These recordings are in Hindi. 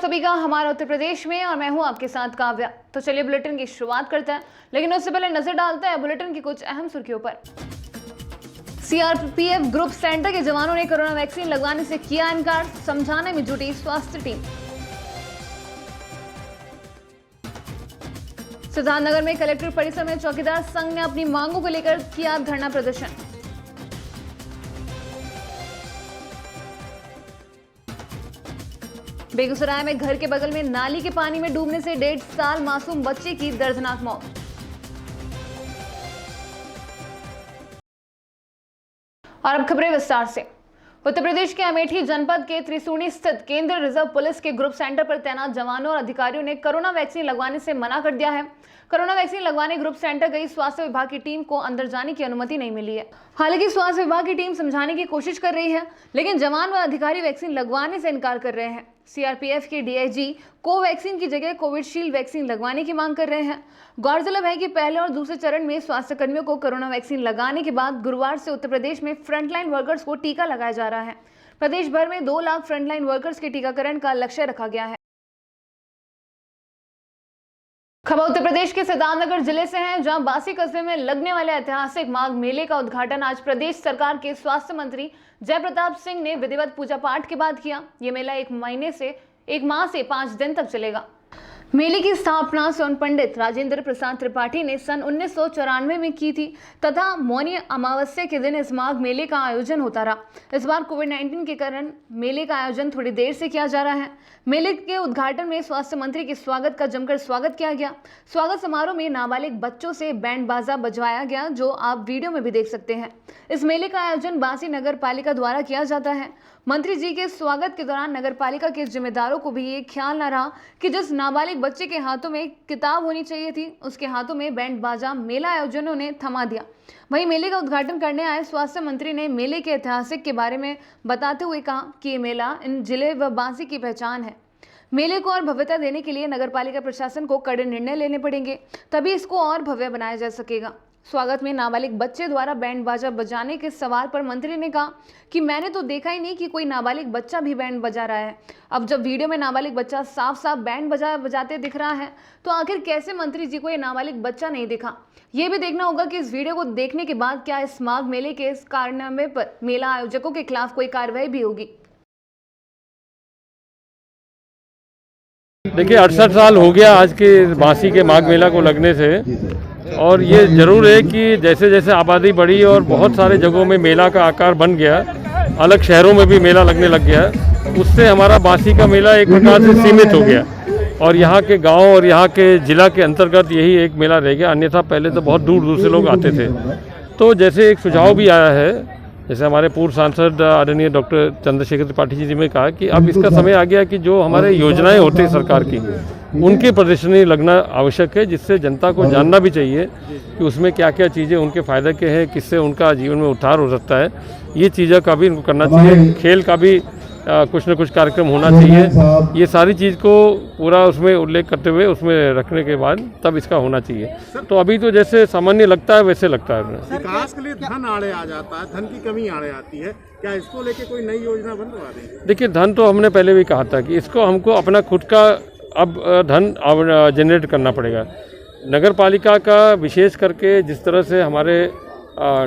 सभी का हमारा उत्तर प्रदेश में और मैं हूं आपके साथ काव्या। तो चलिए बुलेटिन की शुरुआत करते हैं, लेकिन उससे पहले नजर डालते हैं बुलेटिन की कुछ अहम सुर्खियों पर। सीआरपीएफ ग्रुप सेंटर के जवानों ने कोरोना वैक्सीन लगवाने से किया इनकार, समझाने में जुटी स्वास्थ्य टीम। सिद्धार्थनगर में कलेक्टर परिसर में चौकीदार संघ ने अपनी मांगों को लेकर किया धरना प्रदर्शन। बेगूसराय में घर के बगल में नाली के पानी में डूबने से 1.5 साल मासूम बच्चे की दर्दनाक मौत। और अब खबरें विस्तार से। उत्तर प्रदेश के अमेठी जनपद के त्रिसूणी स्थित केंद्रीय रिजर्व पुलिस के ग्रुप सेंटर पर तैनात जवानों और अधिकारियों ने कोरोना वैक्सीन लगवाने से मना कर दिया है। कोरोना वैक्सीन लगवाने ग्रुप सेंटर गई स्वास्थ्य विभाग की टीम को अंदर जाने की अनुमति नहीं मिली है। हालांकि स्वास्थ्य विभाग की टीम समझाने की कोशिश कर रही है, लेकिन जवान व अधिकारी वैक्सीन लगवाने से इनकार कर रहे हैं। सीआरपीएफ के डीआईजी कोवैक्सीन की जगह कोविशील्ड वैक्सीन लगवाने की मांग कर रहे हैं। गौरतलब है कि पहले और दूसरे चरण में स्वास्थ्य कर्मियों को कोरोना वैक्सीन लगाने के बाद गुरुवार से उत्तर प्रदेश में फ्रंटलाइन वर्कर्स को टीका लगाया जा रहा है। प्रदेश भर में 2 लाख फ्रंटलाइन वर्कर्स के टीकाकरण का लक्ष्य रखा गया है। खबर उत्तर प्रदेश के सिद्धार्थनगर जिले से है, जहां बासी कस्बे में लगने वाले ऐतिहासिक माघ मेले का उद्घाटन आज प्रदेश सरकार के स्वास्थ्य मंत्री जयप्रताप सिंह ने विधिवत पूजा पाठ के बाद किया। ये मेला एक माह से 5 दिन तक चलेगा। मेले की स्थापना स्वर्ण पंडित राजेंद्र प्रसाद त्रिपाठी ने सन 1994 में की थी तथा मौनी अमावस्या के दिन इस माघ मेले का आयोजन होता रहा। इस बार कोविड-19 के कारण मेले का आयोजन थोड़ी देर से किया जा रहा है। मेले के उद्घाटन में स्वास्थ्य मंत्री के स्वागत का जमकर स्वागत किया गया। स्वागत समारोह में नाबालिग बच्चों से बैंड बाजा बजवाया गया, जो आप वीडियो में भी देख सकते हैं। इस मेले का आयोजन बासी नगर पालिका द्वारा किया जाता है। मंत्री जी के स्वागत के दौरान नगर पालिका के जिम्मेदारों को भी ये ख्याल न रहा कि जिस नाबालिग बच्चे के हाथों में किताब होनी चाहिए थी, उसके हाथों में बैंड बाजा मेला आयोजनों ने थमा दिया। वहीं मेले का उद्घाटन करने आए स्वास्थ्य मंत्री ने मेले के ऐतिहासिक के बारे में बताते हुए कहा कि ये मेला इन जिले व बासी की पहचान है। मेले को और भव्यता देने के लिए नगर पालिका प्रशासन को कड़े निर्णय लेने पड़ेंगे, तभी इसको और भव्य बनाया जा सकेगा। स्वागत में नाबालिग बच्चे द्वारा बैंड बाजा बजाने के सवाल पर मंत्री ने कहा कि मैंने तो देखा ही नहीं कि कोई नाबालिग बच्चा भी बैंड बजा रहा है। अब जब वीडियो में नाबालिग बच्चा साफ साफ बैंड बजाते दिख रहा है, तो आखिर कैसे मंत्री जी को ये नाबालिग बच्चा नहीं दिखा? ये भी देखना होगा कि इस वीडियो को देखने के बाद क्या इस माघ मेले के इस कारनामे पर मेला आयोजकों के खिलाफ कोई कार्रवाई भी होगी। देखिए 68 साल हो गया आज के बासी के माघ मेला को लगने से, और ये ज़रूर है कि जैसे जैसे आबादी बढ़ी और बहुत सारे जगहों में मेला का आकार बन गया, अलग शहरों में भी मेला लगने लग गया, उससे हमारा बासी का मेला एक प्रकार से सीमित हो गया और यहाँ के गांव और यहाँ के ज़िला के अंतर्गत यही एक मेला रह गया। अन्यथा पहले तो बहुत दूर दूर से लोग आते थे। तो जैसे एक सुझाव भी आया है, जैसे हमारे पूर्व सांसद आदरणीय डॉक्टर चंद्रशेखर त्रिपाठी जी ने कहा कि अब इसका समय आ गया कि जो हमारे योजनाएं होती है सरकार की, उनकी प्रदर्शनी लगना आवश्यक है, जिससे जनता को जानना भी चाहिए कि उसमें क्या क्या चीज़ें उनके फ़ायदे के हैं, किससे उनका जीवन में उद्धार हो सकता है। ये चीज़ों का भी इनको करना चाहिए। खेल का भी कुछ न कुछ कार्यक्रम होना चाहिए। ये सारी चीज़ को पूरा उसमें उल्लेख करते हुए उसमें रखने के बाद तब इसका होना चाहिए। तो अभी तो जैसे सामान्य लगता है वैसे लगता है। विकास के लिए धन आड़े आ जाता है, धन की कमी आड़े आती है, क्या इसको लेके कोई नई योजना बनवा देंगे? देखिए धन तो हमने पहले भी कहा था कि इसको हमको अपना खुद का अब धन जनरेट करना पड़ेगा। नगर पालिका का विशेष करके जिस तरह से हमारे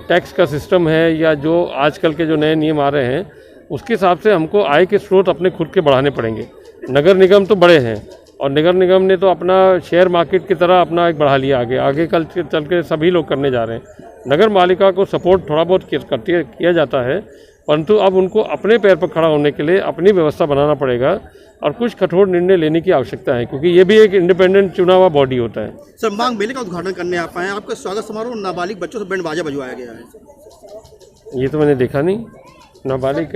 टैक्स का सिस्टम है या जो आजकल के जो नए नियम आ रहे हैं, उसके हिसाब से हमको आय के स्रोत अपने खुद के बढ़ाने पड़ेंगे। नगर निगम तो बड़े हैं और नगर निगम ने तो अपना शेयर मार्केट की तरह अपना एक बढ़ा लिया, आगे कल चल के सभी लोग करने जा रहे हैं। नगर पालिका को सपोर्ट थोड़ा बहुत किया जाता है, परंतु अब उनको अपने पैर पर खड़ा होने के लिए अपनी व्यवस्था बनाना पड़ेगा और कुछ कठोर निर्णय लेने की आवश्यकता है, क्योंकि ये भी एक इंडिपेंडेंट चुना हुआ बॉडी होता है। सर, माघ मेले का उद्घाटन करने आप आए, आपका स्वागत समारोह नाबालिग बच्चों से बैंड बाजा बजवाया गया है। ये तो मैंने देखा नहीं, नाबालिग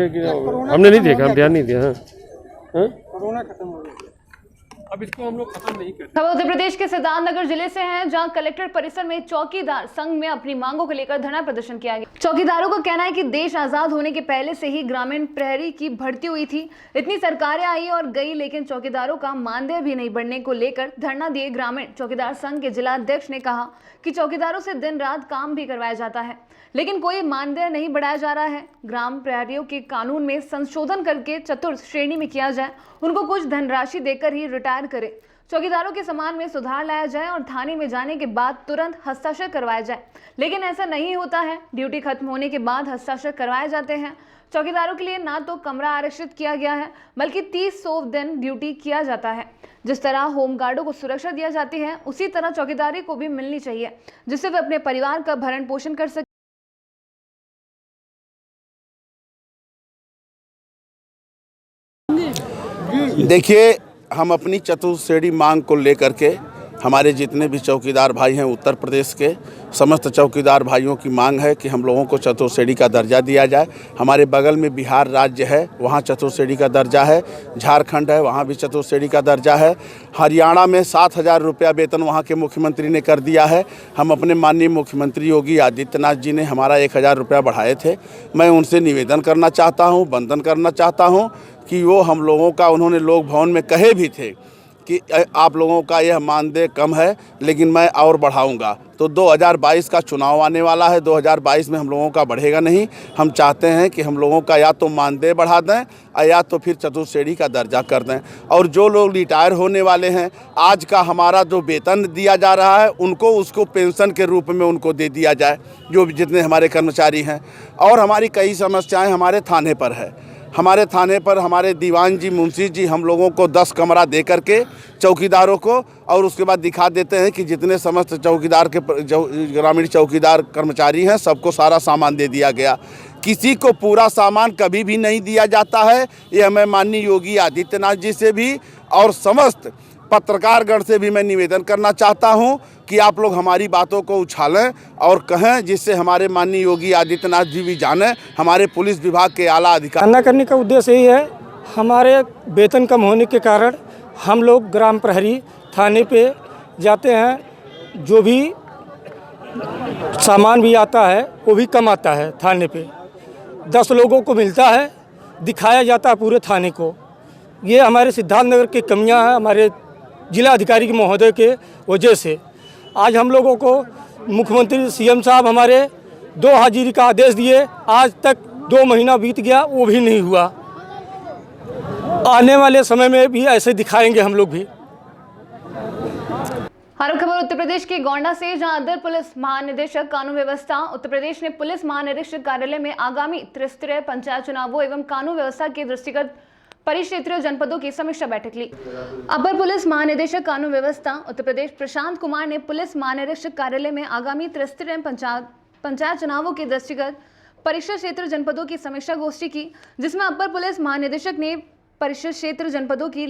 हमने नहीं देखा, हम ध्यान नहीं दिया। हाँ, कोरोना खत्म हो गया। अब इसको हम लोग खत्म नहीं कर। खबर उत्तर प्रदेश के सिद्धार्थनगर जिले से है, जहां कलेक्टर परिसर में चौकीदार संघ में अपनी मांगों को लेकर धरना प्रदर्शन किया गया। चौकीदारों का कहना है कि देश आजाद होने के पहले से ही ग्रामीण प्रहरी की भर्ती हुई थी, इतनी सरकारें आई और गई, लेकिन चौकीदारों का मानदेय भी नहीं बढ़ने को लेकर धरना दिए ग्रामीण चौकीदार संघ के जिला अध्यक्ष ने कहा कि चौकीदारों से दिन रात काम भी करवाया जाता है, लेकिन कोई मानदेय नहीं बढ़ाया जा रहा है। ग्राम प्रहरियों के कानून में संशोधन करके चतुर्थ श्रेणी में किया जाए, उनको कुछ धनराशि देकर ही रिटायर करें। चौकीदारों के सम्मान में सुधार लाया जाए और थाने में जाने के बाद तुरंत हस्ताक्षर करवाया जाए, लेकिन ऐसा नहीं होता है। ड्यूटी खत्म होने के बाद हस्ताक्षर करवाए जाते हैं। चौकीदारों के लिए ना तो कमरा आरक्षित किया गया है, बल्कि 30 दिन ड्यूटी किया जाता है। जिस तरह होमगार्डों को सुरक्षा दिया जाती है, उसी तरह चौकीदारी को भी मिलनी चाहिए, जिससे वे अपने परिवार का भरण पोषण कर सके। देखिए, हम अपनी चतुर्थ श्रेणी मांग को लेकर के हमारे जितने भी चौकीदार भाई हैं उत्तर प्रदेश के समस्त चौकीदार भाइयों की मांग है कि हम लोगों को चतुर्थ श्रेणी का दर्जा दिया जाए। हमारे बगल में बिहार राज्य है, वहाँ चतुर्थ श्रेणी का दर्जा है। झारखंड है, वहाँ भी चतुर्थ श्रेणी का दर्जा है। हरियाणा में 7,000 रुपया वेतन वहाँ के मुख्यमंत्री ने कर दिया है। हम अपने माननीय मुख्यमंत्री योगी आदित्यनाथ जी ने हमारा 1,000 रुपया बढ़ाए थे। मैं उनसे निवेदन करना चाहता हूँ, वंदन करना चाहता हूँ कि वो हम लोगों का, उन्होंने लोक भवन में कहे भी थे कि आप लोगों का यह मानदेय कम है, लेकिन मैं और बढ़ाऊंगा। तो 2022 का चुनाव आने वाला है, 2022 में हम लोगों का बढ़ेगा नहीं। हम चाहते हैं कि हम लोगों का या तो मानदेय बढ़ा दें या तो फिर चतुर्थ श्रेणी का दर्जा कर दें। और जो लोग रिटायर होने वाले हैं, आज का हमारा जो वेतन दिया जा रहा है उनको उसको पेंशन के रूप में उनको दे दिया जाए, जो जितने हमारे कर्मचारी हैं। और हमारी कई समस्याएँ हमारे थाने पर है। हमारे थाने पर हमारे दीवान जी, मुंशी जी हम लोगों को 10 कमरा दे करके चौकीदारों को, और उसके बाद दिखा देते हैं कि जितने समस्त चौकीदार के ग्रामीण चौकीदार कर्मचारी हैं सबको सारा सामान दे दिया गया। किसी को पूरा सामान कभी भी नहीं दिया जाता है। यह मैं माननीय योगी आदित्यनाथ जी से भी और समस्त पत्रकारगण से भी मैं निवेदन करना चाहता हूं कि आप लोग हमारी बातों को उछालें और कहें, जिससे हमारे माननीय योगी आदित्यनाथ जी भी जाने, हमारे पुलिस विभाग के आला अधिकारी। धरना करने का उद्देश्य यही है, हमारे वेतन कम होने के कारण हम लोग ग्राम प्रहरी थाने पे जाते हैं। जो भी सामान भी आता है वो भी कम आता है। थाने पे 10 लोगों को मिलता है, दिखाया जाता है पूरे थाने को। ये हमारे सिद्धार्थनगर की कमियां हैं, हमारे जिला अधिकारी के महोदय के वजह से। आज हम लोगों को मुख्यमंत्री सीएम साहब हमारे 2 हाजिरी का आदेश दिए, आज तक 2 महीना बीत गया, वो भी नहीं हुआ। आने वाले समय में भी ऐसे दिखाएंगे हम लोग भी। हर खबर उत्तर प्रदेश के गोंडा से, जहां अदर पुलिस महानिदेशक कानून व्यवस्था उत्तर प्रदेश ने पुलिस महानिरीक्षक कार्यालय में आगामी त्रिस्तरीय पंचायत चुनावों एवं कानून व्यवस्था के दृष्टिगत परिक्षेत्रीय जनपदों की समीक्षा बैठक ली। अपर पुलिस महानिदेशक कानून व्यवस्था उत्तर प्रदेश प्रशांत कुमार ने पुलिस महानिरीक्षक कार्यालय में आगामी त्रिस्तरीय पंचायत चुनावों के दृष्टिगत परिषद क्षेत्र जनपदों की समीक्षा गोष्ठी की, जिसमें अपर पुलिस महानिदेशक ने परिषद क्षेत्र जनपदों की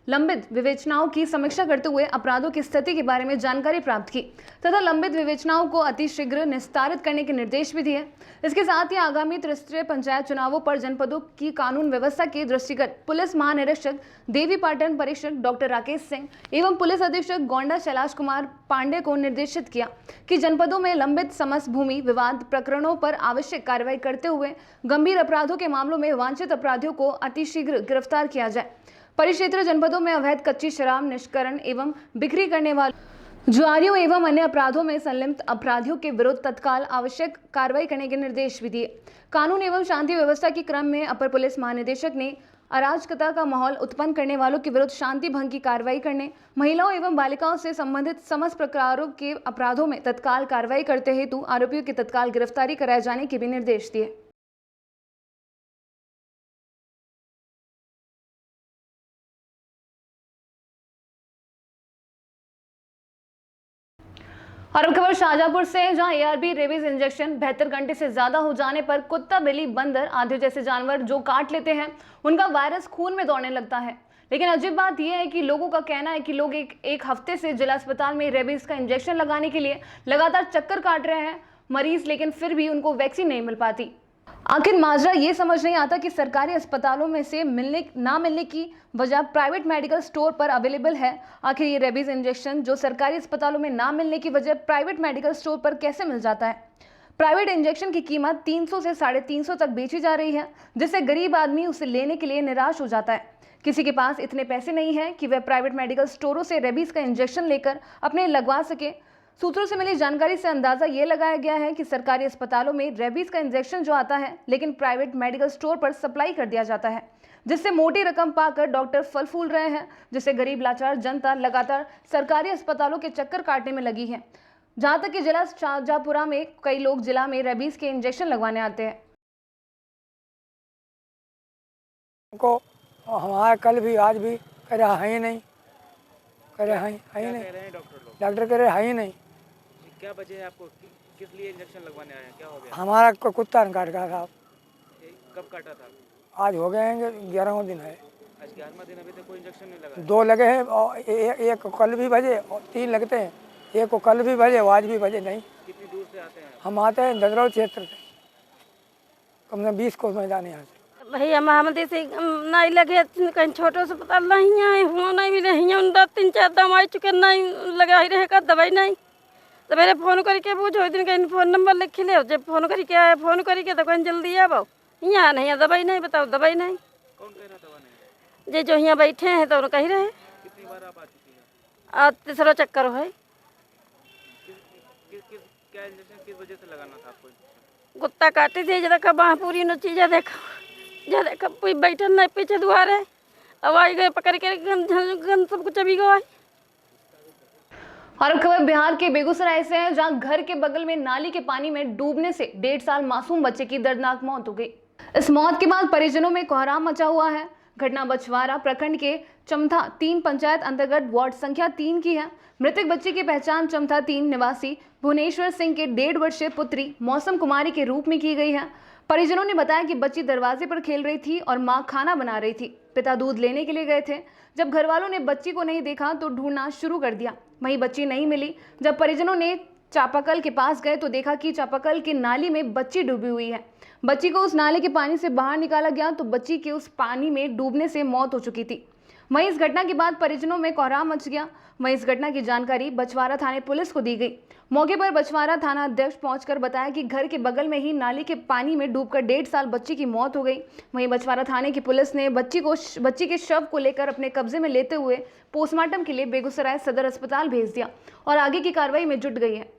लंबित विवेचनाओं की समीक्षा करते हुए अपराधों की स्थिति के बारे में जानकारी प्राप्त की तथा लंबित विवेचनाओं को अतिशीघ्र निस्तारित करने के निर्देश भी दिए। इसके साथ ही आगामी त्रिस्तरीय पंचायत चुनावों पर जनपदों की कानून व्यवस्था के दृष्टिगत पुलिस महानिरीक्षक देवीपाटन परीक्षक डॉक्टर राकेश सिंह एवं पुलिस अधीक्षक गोंडा कैलाश कुमार पांडे को निर्देशित किया कि जनपदों में लंबित समस्त भूमि विवाद प्रकरणों पर आवश्यक कार्रवाई करते हुए गंभीर अपराधों के मामलों में वांछित अपराधियों को अतिशीघ्र गिरफ्तार किया जाए। परिक्षेत्र जनपदों में अवैध कच्ची शराब निष्करण एवं बिक्री करने वाले जुआरियों एवं अन्य अपराधों में संलिप्त अपराधियों के विरुद्ध तत्काल आवश्यक कार्रवाई करने के निर्देश भी दिए। कानून एवं शांति व्यवस्था के क्रम में अपर पुलिस महानिदेशक ने अराजकता का माहौल उत्पन्न करने वालों के विरुद्ध शांति भंग की कार्रवाई करने, महिलाओं एवं बालिकाओं से संबंधित समस्त प्रकारों के अपराधों में तत्काल कार्रवाई करते हेतु आरोपियों की तत्काल गिरफ्तारी कराए जाने के भी निर्देश दिए। और अब खबर शाहजहांपुर से, जहां एआरबी रेबीज इंजेक्शन 72 घंटे से ज्यादा हो जाने पर कुत्ता, बिल्ली, बंदर आदि जैसे जानवर जो काट लेते हैं उनका वायरस खून में दौड़ने लगता है। लेकिन अजीब बात यह है कि लोगों का कहना है कि लोग एक हफ्ते से जिला अस्पताल में रेबीज का इंजेक्शन लगाने के लिए लगातार चक्कर काट रहे हैं मरीज, लेकिन फिर भी उनको वैक्सीन नहीं मिल पाती। आखिर माजरा ये समझ नहीं आता कि सरकारी अस्पतालों में से ना मिलने की वजह प्राइवेट मेडिकल स्टोर पर अवेलेबल है। आखिर ये रेबीज इंजेक्शन जो सरकारी अस्पतालों में ना मिलने की वजह प्राइवेट मेडिकल स्टोर पर कैसे मिल जाता है। प्राइवेट इंजेक्शन की कीमत 300 से 350 तक बेची जा रही है, जिससे गरीब आदमी उसे लेने के लिए निराश हो जाता है। किसी के पास इतने पैसे नहीं है कि वह प्राइवेट मेडिकल स्टोरों से रेबीज का इंजेक्शन लेकर अपने लगवा सके। सूत्रों से मिली जानकारी से अंदाजा ये लगाया गया है कि सरकारी अस्पतालों में रेबीज का इंजेक्शन जो आता है, लेकिन प्राइवेट मेडिकल स्टोर पर सप्लाई कर दिया जाता है, जिससे मोटी रकम पाकर डॉक्टर फल फूल रहे हैं, जिससे गरीब लाचार जनता लगातार सरकारी अस्पतालों के चक्कर काटने में लगी है। जहां तक कि जिला शाहजहांपुरा में कई लोग जिला में रेबीज के इंजेक्शन लगवाने आते हैं। को हमारा कल भी आज भी कह रहा है ही नहीं, कह रहे हैं है ही नहीं, डॉक्टर कह रहे है ही नहीं। क्या वजह है आपको, किस लिए इंजेक्शन लगवाने आए हैं, क्या हो गया? हमारा कुत्ता ने काट गया था। कब काटा था? आज हो गए हैं 11वां दिन है। आज 11वां दिन, अभी तक कोई इंजेक्शन नहीं लगा? 2 लगे हैं और एक को कल भी बजे और 3 लगते हैं। एक को कल भी बजे, आज भी बजे नहीं। कितनी दूर से आते हैं? हम आते हैं ददरौल क्षेत्र से, कम से कम 20 कोस मैदान यहाँ से। भैया महामदी से नहीं लगे, कहीं छोटे से पता नहीं आए हुआ, नहीं मिले हैं 3-4 दवाई चुके, नहीं लगा ही रहेगा दवाई नहीं। तो मेरे फोन करके पूछो, दिन कहीं फ़ोन नंबर लिख ले, जब फोन करके आए फोन करके तो कहीं जल्दी आओ, यहाँ नहीं है दवाई नहीं, बताओ दवाई नहीं। कौन कह रहा दवा नहीं? जे जो यहाँ बैठे हैं तो कही रहे। कितनी बार आप आ चुकी हैं? आज 3रा चक्कर है। क्या इंजेक्शन किस वजह से लगाना था आपको? कुत्ता काटे थे, जरा बाँह पूरी नो चीज़ देखा कोई बैठल नहीं, पीछे दुआरे अब आई गए पकड़ के गन सब कुछ अभी गवा। और अब खबर बिहार के बेगूसराय से है, जहां घर के बगल में नाली के पानी में डूबने से 1.5 साल मासूम बच्चे की दर्दनाक मौत हो गई। इस मौत के बाद परिजनों में कोहराम मचा हुआ है। घटना बछवारा प्रखंड के चमथा 3 पंचायत अंतर्गत वार्ड संख्या 3 की है। मृतक बच्चे की पहचान चमथा 3 निवासी भुवनेश्वर सिंह के 1.5 वर्षीय पुत्री मौसम कुमारी के रूप में की गई है। परिजनों ने बताया कि बच्ची दरवाजे पर खेल रही थी और मां खाना बना रही थी। पिता दूध लेने के लिए गए थे। जब घर वालों ने बच्ची को नहीं देखा तो ढूंढना शुरू कर दिया, वहीं बच्ची नहीं मिली। जब परिजनों ने चापाकल के पास गए तो देखा कि चापाकल की नाली में बच्ची डूबी हुई है। बच्ची को उस नाले के पानी से बाहर निकाला गया तो बच्ची के उस पानी में डूबने से मौत हो चुकी थी। वहीं इस घटना के बाद परिजनों में कोहराम मच गया। वहीं इस घटना की जानकारी बछवारा थाने पुलिस को दी गई। मौके पर बछवारा थाना अध्यक्ष पहुंचकर बताया कि घर के बगल में ही नाली के पानी में डूबकर 1.5 साल बच्ची की मौत हो गई। वहीं बछवारा थाने की पुलिस ने बच्ची के शव को लेकर अपने कब्जे में लेते हुए पोस्टमार्टम के लिए बेगूसराय सदर अस्पताल भेज दिया और आगे की कार्रवाई में जुट गई है।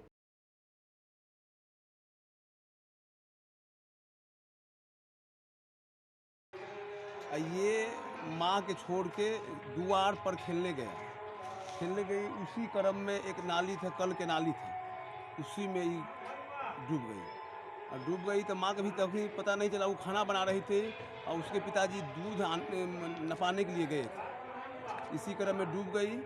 ये माँ के छोड़ के द्वार पर खेलने गई। उसी क्रम में एक नाली था, कल के नाली थी, उसी में ही डूब गई। तो माँ का भी तभी पता नहीं चला, वो खाना बना रही थी और उसके पिताजी दूध नपाने के लिए गए थे। इसी क्रम में डूब गई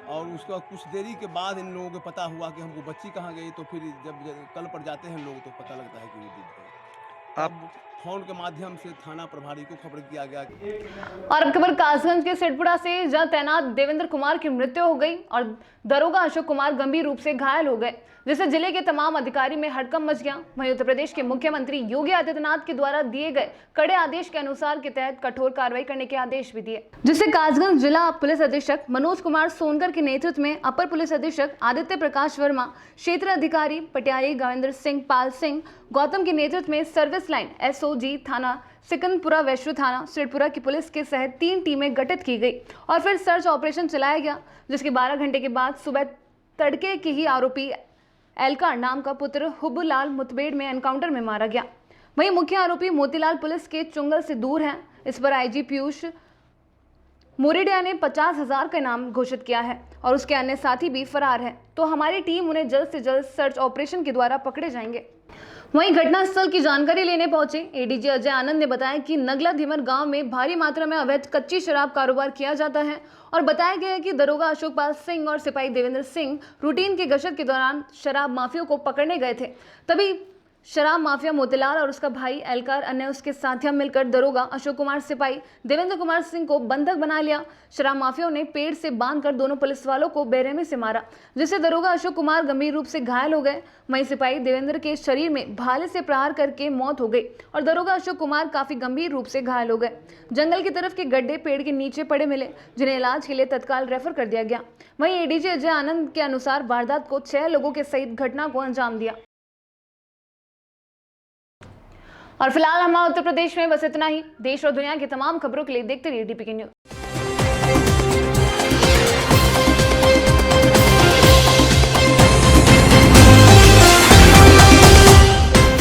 और उसके बाद कुछ देरी के बाद इन लोगों को पता हुआ कि हमको बच्ची कहाँ गई। तो फिर जब कल पर जाते हैं लोग तो पता लगता है कि वो डूब गई। अब फोन के माध्यम से थाना प्रभारी को खबर किया गया। और अब खबर कासगंज के सिरपुरा से, जहां तैनात देवेंद्र कुमार की मृत्यु हो गई और दरोगा अशोक कुमार गंभीर रूप से घायल हो गए, जिससे जिले के तमाम अधिकारी में हड़कंप मच गया। वहीं उत्तर प्रदेश के मुख्यमंत्री योगी आदित्यनाथ के द्वारा दिए गए कड़े आदेश के अनुसार के तहत कठोर कार्रवाई करने के आदेश भी दिए, जिससे कासगंज जिला पुलिस अधीक्षक मनोज कुमार सोनकर के नेतृत्व में अपर पुलिस अधीक्षक आदित्य प्रकाश वर्मा, क्षेत्र अधिकारी पटियाली गाविंद्र सिंह पाल सिंह गौतम के नेतृत्व में सर्विस लाइन SOG थाना सिकंदपुरा वैश्व थाना सिरपुरा की पुलिस के सहित 3 टीमें गठित की गई और फिर सर्च ऑपरेशन चलाया गया, जिसके 12 घंटे के बाद सुबह तड़के के ही आरोपी एलकार नाम का पुत्र हुब्बूलाल मुठभेड़ में एनकाउंटर में मारा गया। वहीं मुख्य आरोपी मोतीलाल पुलिस के चुंगल से दूर है। इस पर IG पीयूष मोरेडिया ने 50,000 का इनाम घोषित किया है और उसके अन्य साथी भी फरार हैं, तो हमारी टीम उन्हें जल्द से जल्द सर्च ऑपरेशन के द्वारा पकड़े जाएंगे। वहीं घटनास्थल की जानकारी लेने पहुंचे ADG अजय आनंद ने बताया कि नगला धीमर गांव में भारी मात्रा में अवैध कच्ची शराब कारोबार किया जाता है और बताया गया है कि दरोगा अशोक पाल सिंह और सिपाही देवेंद्र सिंह रूटीन की गश्त के दौरान शराब माफियों को पकड़ने गए थे। तभी शराब माफिया मोतीलाल और उसका भाई एलकार अन्य उसके साथियां मिलकर दरोगा अशोक कुमार सिपाही देवेंद्र कुमार सिंह को बंधक बना लिया। शराब माफियाओं ने पेड़ से बांधकर दोनों पुलिस वालों को बेरहमी से मारा, जिससे दरोगा अशोक कुमार गंभीर रूप से घायल हो गए। वहीं सिपाही देवेंद्र के शरीर में भाले से प्रहार करके मौत हो गई और दरोगा अशोक कुमार काफी गंभीर रूप से घायल हो गए। जंगल की तरफ के गड्ढे पेड़ के नीचे पड़े मिले, जिन्हें इलाज के लिए तत्काल रेफर कर दिया गया। वहीं एडीजी अजय आनंद के अनुसार वारदात को 6 लोगों के सहित घटना को अंजाम दिया। और फिलहाल हमारा उत्तर प्रदेश में बस इतना ही। देश और दुनिया की तमाम खबरों के लिए देखते रहिए डीपीके न्यूज।